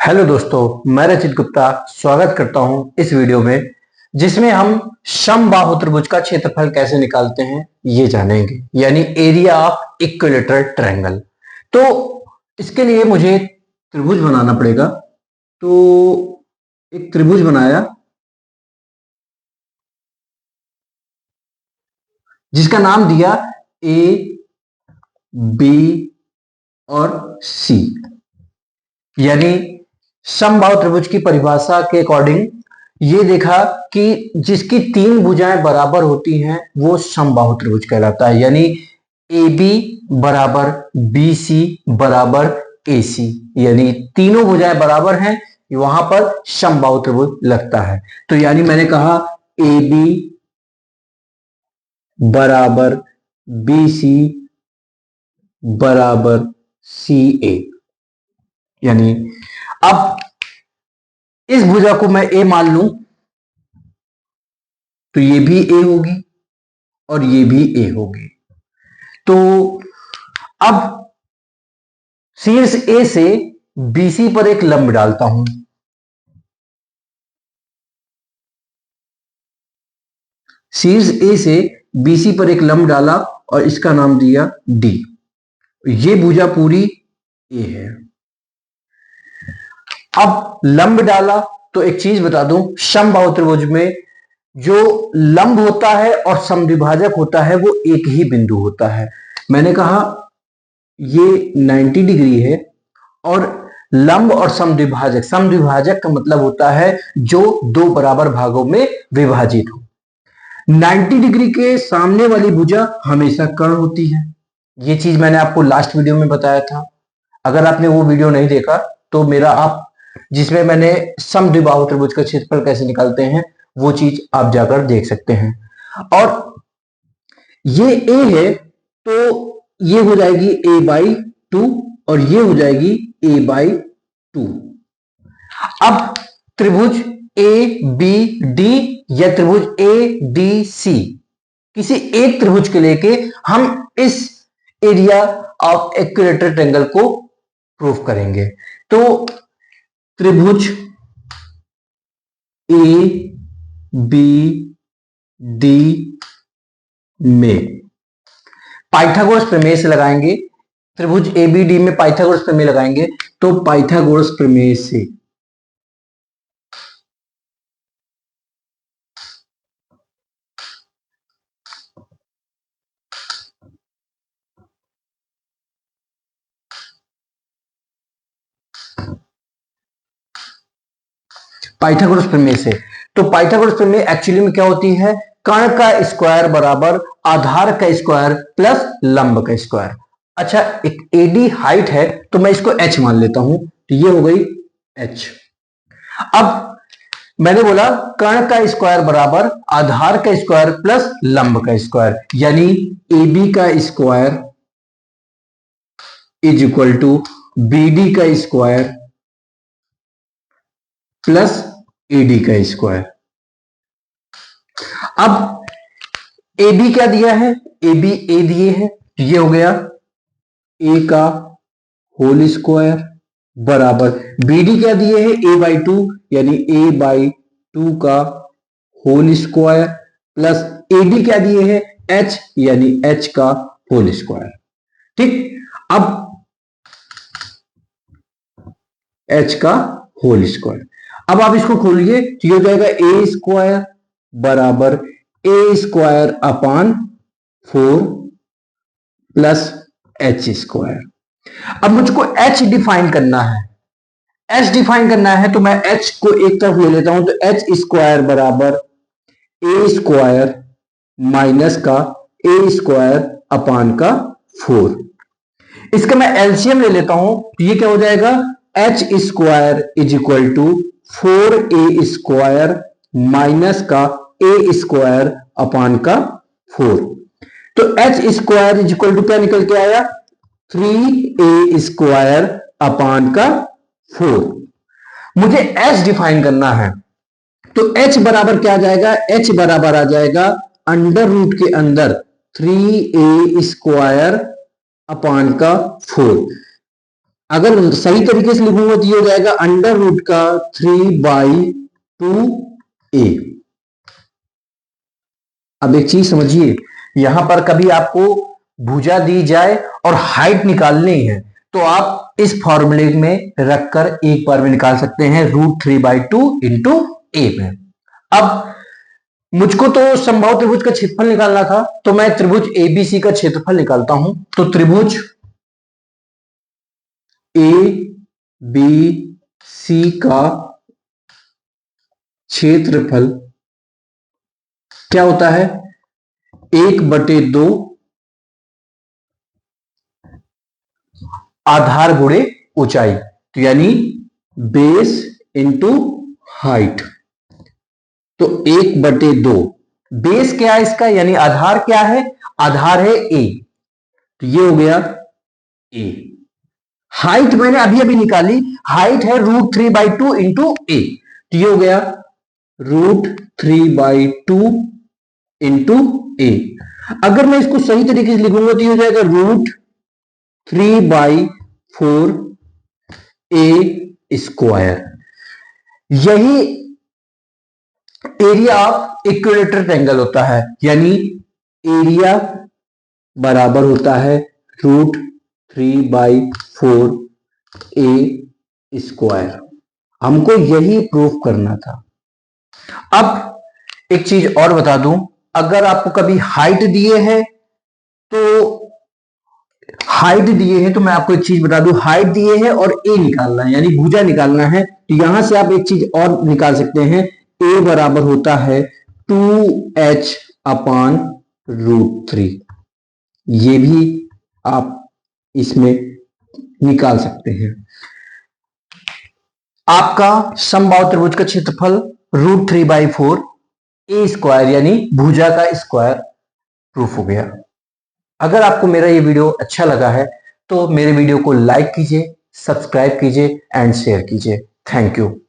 Hello दोस्तों, मैं रचित गुप्ता स्वागत करता हूं इस वीडियो में जिसमें हम समबाहु त्रिभुज का क्षेत्रफल कैसे निकालते हैं ये जानेंगे, यानी एरिया ऑफ इक्विलैटरल ट्रायंगल। तो इसके लिए मुझे त्रिभुज बनाना पड़ेगा। तो एक त्रिभुज बनाया जिसका नाम दिया ए बी और सी, यानी समबाहु त्रिभुज की परिभाषा के अकॉर्डिंग ये देखा कि जिसकी तीन भुजाएं बराबर होती हैं वो समबाहु त्रिभुज कहलाता है, यानी ए बी बराबर बी सी बराबर ए सी, यानी तीनों भुजाएं बराबर हैं, वहां पर समबाहु त्रिभुज लगता है। तो यानी मैंने कहा ए बी बराबर बी सी बराबर सी ए, यानी अब इस भुजा को मैं ए मान लूं तो ये भी ए होगी और ये भी ए होगी। तो अब शीर्ष ए से बीसी पर एक लंब डालता हूं। शीर्ष ए से बीसी पर एक लंब डाला और इसका नाम दिया डी। ये भुजा पूरी ए है। अब लंब डाला तो एक चीज बता दूं, समबाहु त्रिभुज में जो लंब होता है और समद्विभाजक होता है वो एक ही बिंदु होता है। मैंने कहा ये 90 डिग्री है और लंब और समद्विभाजक, समद्विभाजक का मतलब होता है जो दो बराबर भागों में विभाजित हो। 90 डिग्री के सामने वाली भुजा हमेशा कर्ण होती है। ये चीज मैंने आपको लास्ट वीडियो में बताया था। अगर आपने वो वीडियो नहीं देखा तो मेरा आप जिसमें मैंने समद्विबाहु त्रिभुज का क्षेत्रफल कैसे निकालते हैं वो चीज आप जाकर देख सकते हैं। और ये ए है तो ये हो जाएगी ए बाई 2 और ये हो जाएगी ए बाई 2। अब त्रिभुज ए बी डी या त्रिभुज ए डी सी, किसी एक त्रिभुज के लेके हम इस एरिया ऑफ इक्विलैटरल ट्रायंगल को प्रूफ करेंगे। तो त्रिभुज ए बी डी में पाइथागोरस प्रमेय से लगाएंगे। त्रिभुज ए बी डी में पाइथागोरस प्रमेय लगाएंगे तो पाइथागोरस प्रमेय से पाइथागोरस प्रमेय से तो पाइथागोरस प्रमेय एक्चुअली में क्या होती है, कर्ण का स्क्वायर बराबर आधार का स्क्वायर प्लस लंब का स्क्वायर। अच्छा, एक एडी हाइट है तो मैं इसको एच मान लेता हूं, तो ये हो गई एच। अब मैंने बोला कर्ण का स्क्वायर बराबर आधार का स्क्वायर प्लस लंब का स्क्वायर, यानी ए बी का square is equal to B D का स्क्वायर प्लस एडी का स्क्वायर। अब ए बी क्या दिया है, ए बी ए दिए है, तो ये हो गया ए का होल स्क्वायर बराबर बी डी क्या दिए है ए बाई 2, यानी ए बाई 2 का whole square plus A D क्या दिए है एच, यानी एच का होल स्क्वायर। ठीक, अब एच का होल स्क्वायर। अब आप इसको खोलिए तो ये हो जाएगा ए स्क्वायर बराबर A square upon 4 plus H square. अब मुझको एच डिफाइन करना है, एच डिफाइन करना है तो मैं एच को एक तरफ ले लेता हूं, तो एच स्क्वायर बराबर ए स्क्वायर माइनस का ए स्क्वायर अपान का 4। इसका मैं एलसीएम ले लेता हूं तो ये क्या हो जाएगा, H square is equal to 4a square minus का ए स्क्वायर अपान का 4। तो H square is equal to क्या निकल के आया, 3a स्क्वायर अपान का 4। मुझे एच डिफाइन करना है तो एच बराबर क्या आ जाएगा, एच बराबर आ जाएगा अंडर रूट के अंदर 3a स्क्वायर अपान का 4। अगर सही तरीके से लिखूंगा तो ये हो जाएगा अंडर रूट का 3/2a। अब एक चीज समझिए, यहां पर कभी आपको भुजा दी जाए और हाइट निकालनी है तो आप इस फॉर्मूले में रखकर एक बार में निकाल सकते हैं √3/2 इंटू ए में। अब मुझको तो समबाहु त्रिभुज का क्षेत्रफल निकालना था, तो मैं त्रिभुज एबीसी का क्षेत्रफल निकालता हूं। तो त्रिभुज ए बी सी का क्षेत्रफल क्या होता है? 1/2 आधार गुणे ऊंचाई, तो यानी बेस इंटू हाइट। तो 1/2 बेस क्या है इसका, यानी आधार क्या है? आधार है ए, तो ये हो गया ए। हाइट मैंने अभी अभी निकाली, हाइट है √3/2 इंटू ए, तो ये हो गया √3/2 इंटू ए। अगर मैं इसको सही तरीके से लिखूंगा तो ये हो जाएगा √3/4 ए स्क्वायर। यही एरिया ऑफ इक्विलेटरल ट्रायंगल होता है, यानी एरिया बराबर होता है √3/4 ए स्क्वायर। हमको यही प्रूफ करना था। अब एक चीज और बता दूं, अगर आपको कभी हाइट दिए हैं तो मैं आपको एक चीज बता दूं, हाइट दिए है और ए निकालना है यानी भुजा निकालना है, तो यहां से आप एक चीज और निकाल सकते हैं, ए बराबर होता है 2h/√3। ये भी आप इसमें निकाल सकते हैं। आपका समबाहु त्रिभुज का क्षेत्रफल √3/4 ए स्क्वायर यानी भुजा का स्क्वायर प्रूफ हो गया। अगर आपको मेरा ये वीडियो अच्छा लगा है तो मेरे वीडियो को लाइक कीजिए, सब्सक्राइब कीजिए एंड शेयर कीजिए। Thank you.